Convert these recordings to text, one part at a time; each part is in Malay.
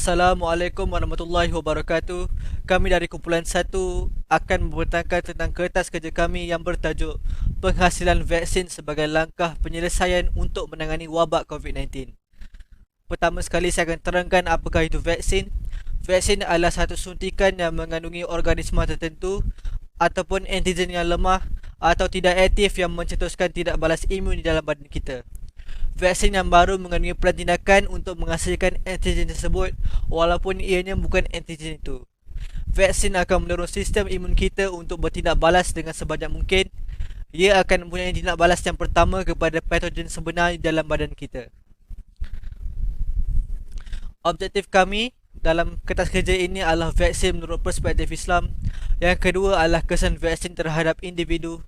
Assalamualaikum warahmatullahi wabarakatuh. Kami dari kumpulan 1 akan membentangkan tentang kertas kerja kami yang bertajuk Penghasilan Vaksin sebagai langkah penyelesaian untuk menangani wabak COVID-19. Pertama sekali saya akan terangkan apakah itu vaksin. Vaksin adalah satu suntikan yang mengandungi organisma tertentu ataupun antigen yang lemah atau tidak aktif yang mencetuskan tidak balas imun di dalam badan kita. Vaksin yang baru mengandungi pelan tindakan untuk menghasilkan antigen tersebut walaupun ianya bukan antigen itu. Vaksin akan mendorong sistem imun kita untuk bertindak balas dengan sebanyak mungkin. Ia akan mempunyai tindak balas yang pertama kepada patogen sebenar di dalam badan kita. Objektif kami dalam kertas kerja ini adalah vaksin menurut perspektif Islam. Yang kedua adalah kesan vaksin terhadap individu.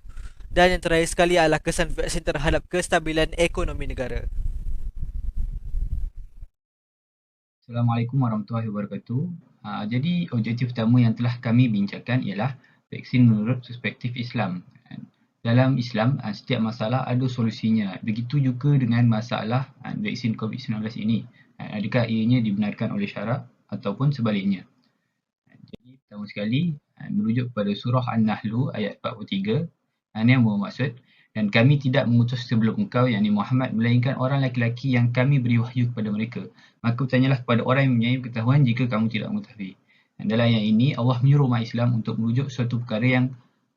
Dan yang terakhir sekali adalah kesan vaksin terhadap kestabilan ekonomi negara. Assalamualaikum warahmatullahi wabarakatuh. Jadi objektif utama yang telah kami bincangkan ialah vaksin menurut perspektif Islam. Dalam Islam, setiap masalah ada solusinya. Begitu juga dengan masalah vaksin COVID-19 ini. Adakah ianya dibenarkan oleh syarak ataupun sebaliknya. Jadi pertama sekali, merujuk kepada surah An-Nahl ayat 43. Ini yang bermaksud, dan kami tidak mengutus sebelum engkau, yakni Muhammad, melainkan orang laki-laki yang kami beri wahyu kepada mereka. Maka bertanyalah kepada orang yang mempunyai pengetahuan jika kamu tidak mengetahui. Dan dalam ayat ini, Allah menyuruh umat Islam untuk merujuk suatu perkara yang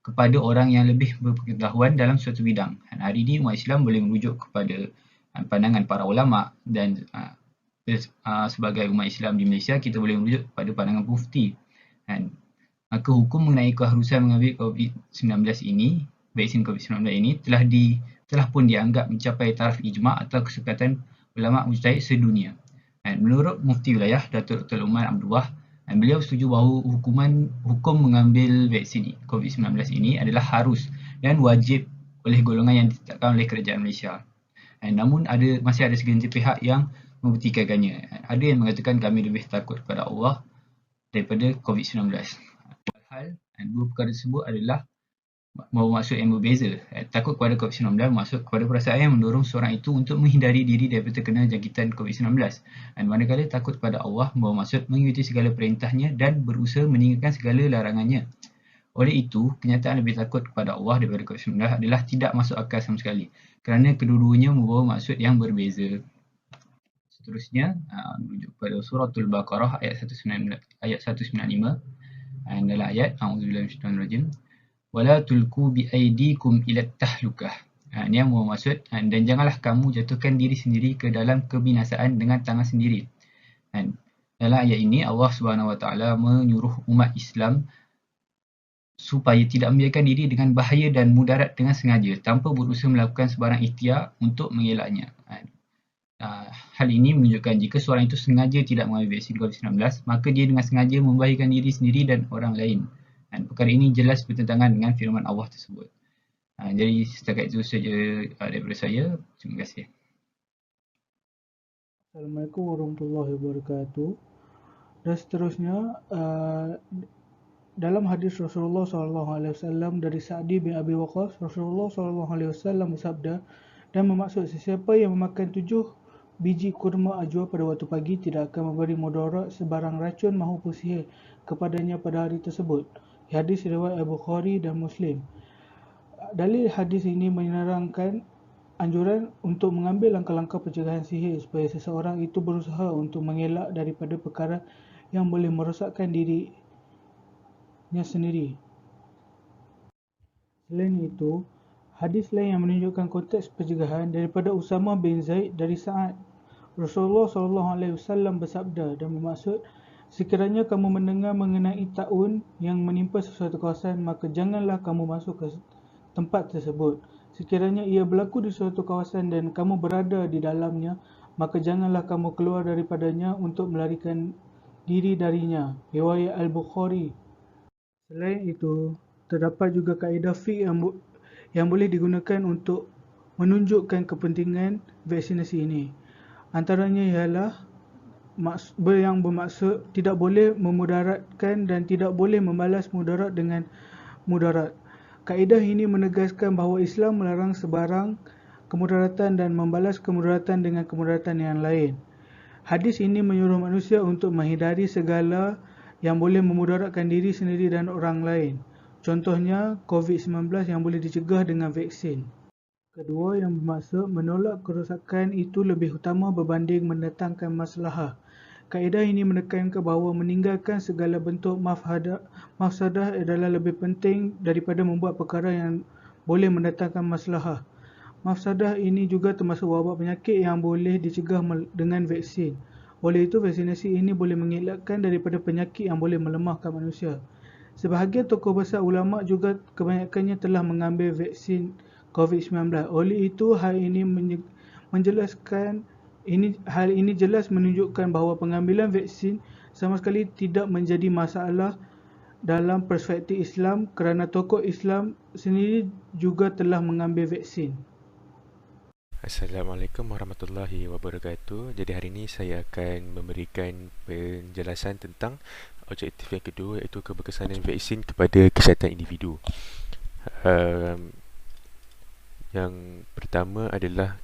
kepada orang yang lebih berpengetahuan dalam suatu bidang. Dan hari ini, umat Islam boleh merujuk kepada pandangan para ulama dan sebagai umat Islam di Malaysia, kita boleh merujuk kepada pandangan mufti. Dan maka hukum mengenai keharusan mengambil COVID-19 ini, vaksin COVID-19 ini telah pun dianggap mencapai taraf ijma' atau kesepakatan ulama' mujtahid sedunia. Dan menurut Mufti Wilayah Datuk Dr. Umar Abdullah, beliau setuju bahawa hukum mengambil vaksin COVID-19 ini adalah harus dan wajib oleh golongan yang ditetapkan oleh kerajaan Malaysia. Namun masih ada segelintir pihak yang mempertikaikannya. Ada yang mengatakan kami lebih takut kepada Allah daripada COVID-19. Walhal, dua perkara tersebut adalah bermaksud yang berbeza. Takut kepada COVID-19 maksud kepada perasaan yang mendorong seorang itu untuk menghindari diri daripada terkena jangkitan COVID-19. Dan manakala takut kepada Allah bermaksud mengikuti segala perintahnya dan berusaha meninggalkan segala larangannya. Oleh itu, kenyataan lebih takut kepada Allah daripada COVID-19 adalah tidak masuk akal sama sekali. Kerana kedua-duanya membawa maksud yang berbeza. Seterusnya, merujuk pada suratul Baqarah ayat 195. Dan dalam ayat, A'udzubillahi minasyaitonirrajim. Wala tulku biaidikum ila tahlukah. Ini yang bermaksud, dan janganlah kamu jatuhkan diri sendiri ke dalam kebinasaan dengan tangan sendiri. Dan dalam ayat ini Allah Subhanahu Wa Taala menyuruh umat Islam supaya tidak membiarkan diri dengan bahaya dan mudarat dengan sengaja tanpa berusaha melakukan sebarang ikhtiar untuk mengelaknya. Hal ini menunjukkan jika seorang itu sengaja tidak mengambil vaksin COVID-19, maka dia dengan sengaja membahayakan diri sendiri dan orang lain. Dan perkara ini jelas bertentangan dengan firman Allah tersebut. Jadi setakat itu saja daripada saya. Terima kasih. Assalamualaikum warahmatullahi wabarakatuh. Dan seterusnya, dalam hadis Rasulullah SAW dari Sa'di bin Abi Waqqas, Rasulullah SAW bersabda dan bermaksud sesiapa yang memakan 7 biji kurma ajwa pada waktu pagi tidak akan memberi mudarat sebarang racun maupun sihir kepadanya pada hari tersebut. Hadis riwayat Al-Bukhari dan Muslim. Dalil hadis ini menerangkan anjuran untuk mengambil langkah-langkah pencegahan sihir supaya seseorang itu berusaha untuk mengelak daripada perkara yang boleh merosakkan dirinya sendiri. Selain itu, hadis lain yang menunjukkan konteks pencegahan daripada Usamah bin Zaid dari Sa'ad. Rasulullah SAW bersabda dan bermaksud, sekiranya kamu mendengar mengenai taun yang menimpa sesuatu kawasan, maka janganlah kamu masuk ke tempat tersebut. Sekiranya ia berlaku di suatu kawasan dan kamu berada di dalamnya, maka janganlah kamu keluar daripadanya untuk melarikan diri darinya. Riwayat Al-Bukhari. Selain itu, terdapat juga kaedah fiqh yang boleh digunakan untuk menunjukkan kepentingan vaksinasi ini. Antaranya ialah yang bermaksud tidak boleh memudaratkan dan tidak boleh membalas mudarat dengan mudarat. Kaedah ini menegaskan bahawa Islam melarang sebarang kemudaratan dan membalas kemudaratan dengan kemudaratan yang lain. Hadis ini menyuruh manusia untuk menghindari segala yang boleh memudaratkan diri sendiri dan orang lain. Contohnya, COVID-19 yang boleh dicegah dengan vaksin. Kedua yang bermaksud menolak kerosakan itu lebih utama berbanding mendatangkan maslahah. Kaedah ini menekankan bahawa meninggalkan segala bentuk mafsadah adalah lebih penting daripada membuat perkara yang boleh mendatangkan maslahah. Mafsadah ini juga termasuk wabak penyakit yang boleh dicegah dengan vaksin. Oleh itu, vaksinasi ini boleh mengelakkan daripada penyakit yang boleh melemahkan manusia. Sebahagian tokoh besar ulama juga kebanyakannya telah mengambil vaksin COVID-19. Oleh itu, hal ini jelas menunjukkan bahawa pengambilan vaksin sama sekali tidak menjadi masalah dalam perspektif Islam kerana tokoh Islam sendiri juga telah mengambil vaksin. Assalamualaikum warahmatullahi wabarakatuh. Jadi hari ini saya akan memberikan penjelasan tentang objektif yang kedua, iaitu keberkesanan vaksin kepada kesihatan individu. Yang pertama adalah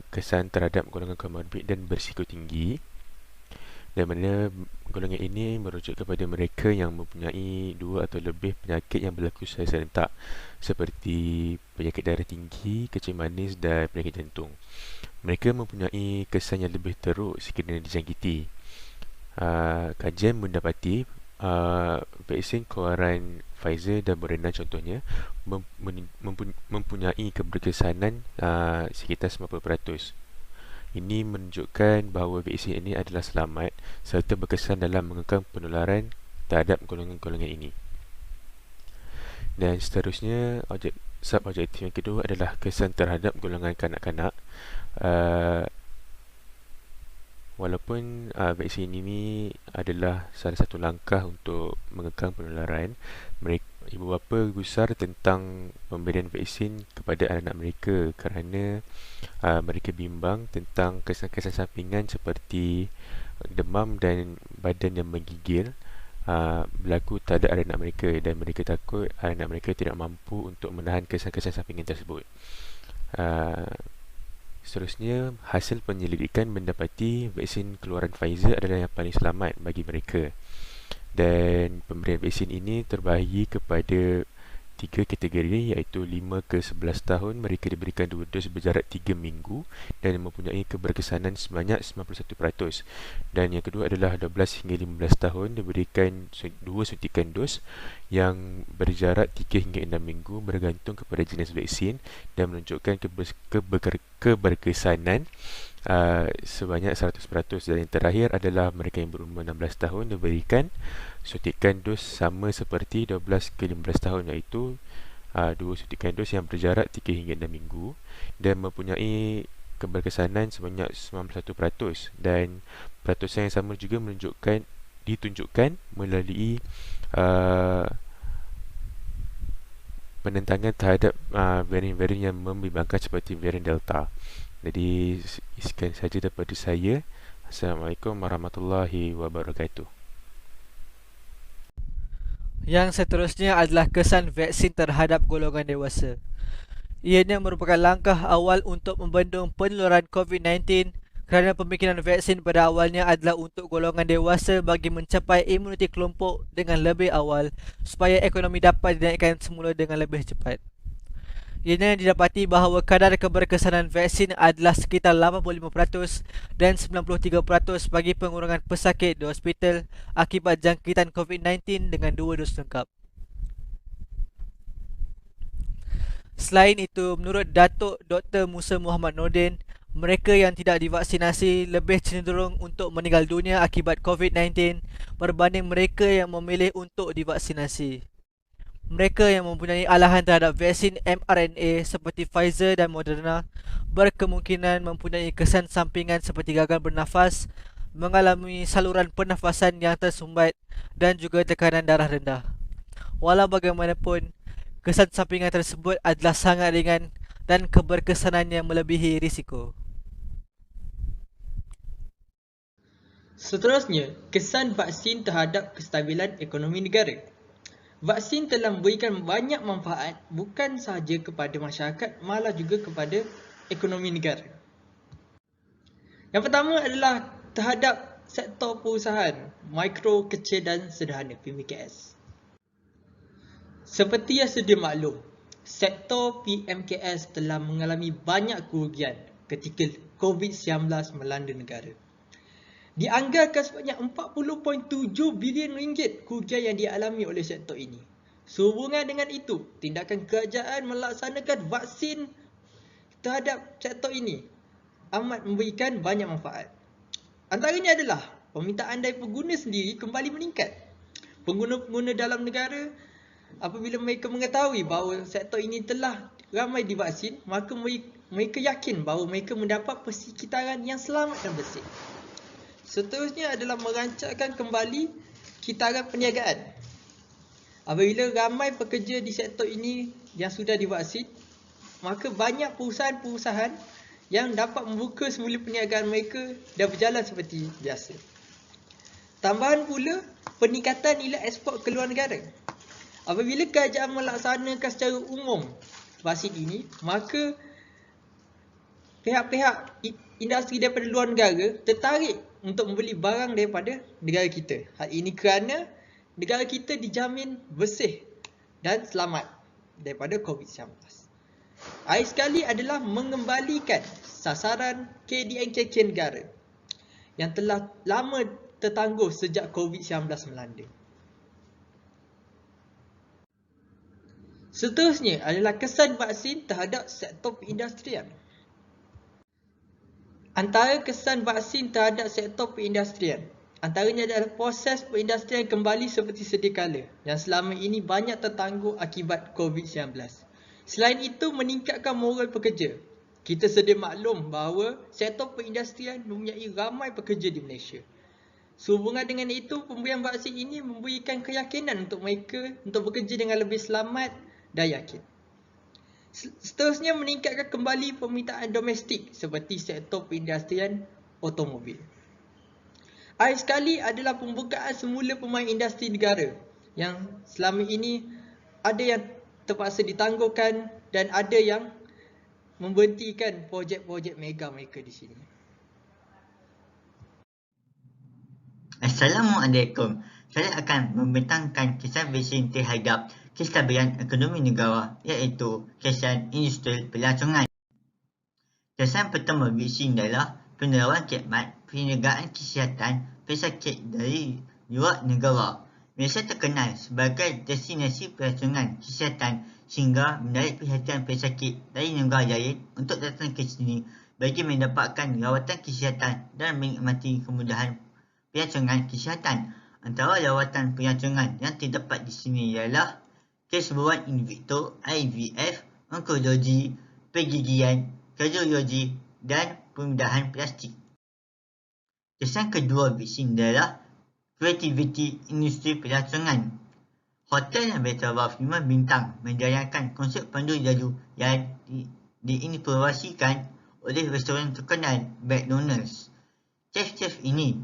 kesan terhadap golongan komorbid dan berisiko tinggi, dan mana golongan ini merujuk kepada mereka yang mempunyai 2 atau lebih penyakit yang berlaku secara serentak, seperti penyakit darah tinggi, kencing manis dan penyakit jantung. Mereka mempunyai kesan yang lebih teruk sekiranya dijangkiti. Kajian mendapati vaksin keluaran Pfizer dan Moderna contohnya mempunyai keberkesanan sekitar 90%. Ini menunjukkan bahawa vaksin ini adalah selamat serta berkesan dalam mengekang penularan terhadap golongan-golongan ini. Dan seterusnya, subobjektif yang kedua adalah kesan terhadap golongan kanak-kanak. Walaupun vaksin ini adalah salah satu langkah untuk mengekang penularan, ibu bapa gusar tentang pemberian vaksin kepada anak mereka kerana mereka bimbang tentang kesan-kesan sampingan seperti demam dan badan yang menggigil berlaku terhadap anak mereka, dan mereka takut anak mereka tidak mampu untuk menahan kesan-kesan sampingan tersebut. Seterusnya, hasil penyelidikan mendapati vaksin keluaran Pfizer adalah yang paling selamat bagi mereka, dan pemberian vaksin ini terbahagi kepada 3 kategori, iaitu 5 ke 11 tahun mereka diberikan 2 dos berjarak 3 minggu dan mempunyai keberkesanan sebanyak 91%, dan yang kedua adalah 12 hingga 15 tahun diberikan 2 suntikan dos yang berjarak 3 hingga 6 minggu bergantung kepada jenis vaksin dan menunjukkan keberkesanan sebanyak 100%, dan yang terakhir adalah mereka yang berumur 16 tahun diberikan suntikan dos sama seperti 12 ke 15 tahun, iaitu 2 suntikan dos yang berjarak 3 hingga 6 minggu dan mempunyai keberkesanan sebanyak 91%, dan peratusan yang sama juga ditunjukkan melalui penentangan terhadap varian-varian yang membimbangkan seperti varian Delta. Jadi sekian saja daripada saya. Assalamualaikum warahmatullahi wabarakatuh. Yang seterusnya adalah kesan vaksin terhadap golongan dewasa. Ianya merupakan langkah awal untuk membendung penularan COVID-19 kerana pemikiran vaksin pada awalnya adalah untuk golongan dewasa bagi mencapai imuniti kelompok dengan lebih awal supaya ekonomi dapat dinaikkan semula dengan lebih cepat. Ianya didapati bahawa kadar keberkesanan vaksin adalah sekitar 85% dan 93% bagi pengurangan pesakit di hospital akibat jangkitan COVID-19 dengan 2 dos lengkap. Selain itu, menurut Datuk Dr. Musa Muhammad Nordin, mereka yang tidak divaksinasi lebih cenderung untuk meninggal dunia akibat COVID-19 berbanding mereka yang memilih untuk divaksinasi. Mereka yang mempunyai alahan terhadap vaksin mRNA seperti Pfizer dan Moderna berkemungkinan mempunyai kesan sampingan seperti gagal bernafas, mengalami saluran pernafasan yang tersumbat dan juga tekanan darah rendah. Walau bagaimanapun, kesan sampingan tersebut adalah sangat ringan dan keberkesanannya melebihi risiko. Seterusnya, kesan vaksin terhadap kestabilan ekonomi negara. Vaksin telah memberikan banyak manfaat bukan sahaja kepada masyarakat, malah juga kepada ekonomi negara. Yang pertama adalah terhadap sektor perusahaan mikro, kecil dan sederhana PMKS. Seperti yang sedia maklum, sektor PMKS telah mengalami banyak kerugian ketika COVID-19 melanda negara. Dianggarkan sebanyak 40.7 bilion ringgit kerugian yang dialami oleh sektor ini. Sehubungan dengan itu, tindakan kerajaan melaksanakan vaksin terhadap sektor ini amat memberikan banyak manfaat. Antaranya adalah permintaan dari pengguna sendiri kembali meningkat. Pengguna-pengguna dalam negara apabila mereka mengetahui bahawa sektor ini telah ramai divaksin, maka mereka yakin bahawa mereka mendapat persekitaran yang selamat dan bersih. Seterusnya adalah merancangkan kembali kitaran perniagaan. Apabila ramai pekerja di sektor ini yang sudah divaksin, maka banyak perusahaan-perusahaan yang dapat membuka semula perniagaan mereka dan berjalan seperti biasa. Tambahan pula, peningkatan nilai ekspor ke luar negara. Apabila kerajaan melaksanakan secara umum vaksin ini, maka pihak-pihak industri daripada luar negara tertarik untuk membeli barang daripada negara kita. Hal ini kerana negara kita dijamin bersih dan selamat daripada COVID-19. Akhir sekali adalah mengembalikan sasaran KDNKK negara yang telah lama tertangguh sejak COVID-19 melanda. Seterusnya adalah kesan vaksin terhadap sektor perindustrian. Antara kesan vaksin terhadap sektor perindustrian, antaranya adalah proses perindustrian kembali seperti sedia kala yang selama ini banyak tertangguh akibat COVID-19. Selain itu, meningkatkan moral pekerja. Kita sedia maklum bahawa sektor perindustrian mempunyai ramai pekerja di Malaysia. Sehubungan dengan itu, pemberian vaksin ini memberikan keyakinan untuk mereka untuk bekerja dengan lebih selamat dan yakin. Seterusnya, meningkatkan kembali permintaan domestik seperti sektor perindustrian automobil. Akhir sekali adalah pembukaan semula pemain industri negara yang selama ini ada yang terpaksa ditangguhkan dan ada yang memberhentikan projek-projek mega mereka di sini. Assalamualaikum. Saya akan membentangkan kesan vaksin terhadap kestabilan ekonomi negara, iaitu kesan industri pelancongan. Kesan pertama vaksin adalah peneroran khidmat perniagaan kesihatan pesakit dari luar negara. Malaysia terkenal sebagai destinasi pelancongan kesihatan sehingga menarik perhatian pesakit dari negara lain untuk datang ke sini bagi mendapatkan rawatan kesihatan dan menikmati kemudahan pelancongan kesihatan. Antara rawatan pelancongan yang terdapat di sini ialah kesembuhan in vitro, IVF, onkologi, pergigian, kardiologi dan pemindahan plastik. Kesan kedua vaksin adalah kreativiti industri pelancongan. Hotel yang bertaraf 5 bintang menjalankan konsep pandu jalu yang diinspirasikan oleh restoran terkenal McDonald's. Chef-chef ini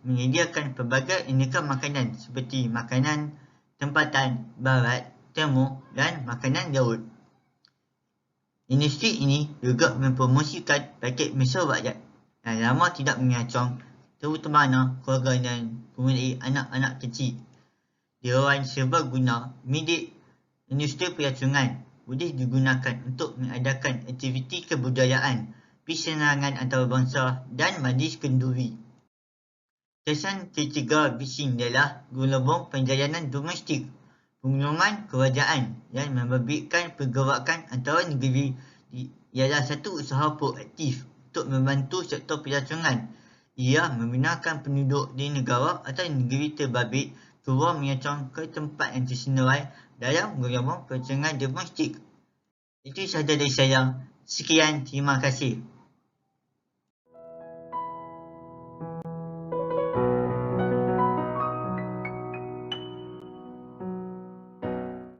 menyediakan pelbagai aneka makanan seperti makanan tempatan, barat, temu dan makanan laut. Industri ini juga mempromosikan paket mesra rakyat yang lama tidak mengancang, terutamana keluarga dan mempunyai anak-anak kecil. Dewan serbaguna milik industri pelancongan boleh digunakan untuk mengadakan aktiviti kebudayaan, persenangan antarabangsa dan majlis kenduri. Kesan ketiga vaksin adalah gelembung perjalanan domestik. Pengumuman kerajaan yang membabitkan pergerakan antara negeri ialah satu usaha proaktif untuk membantu sektor pelancongan. Ia membenarkan penduduk di negara atau negeri terbabit keluar menyancang ke tempat yang tersenarai dalam gelembung pelancongan domestik. Itu sahaja dari saya. Sekian, terima kasih.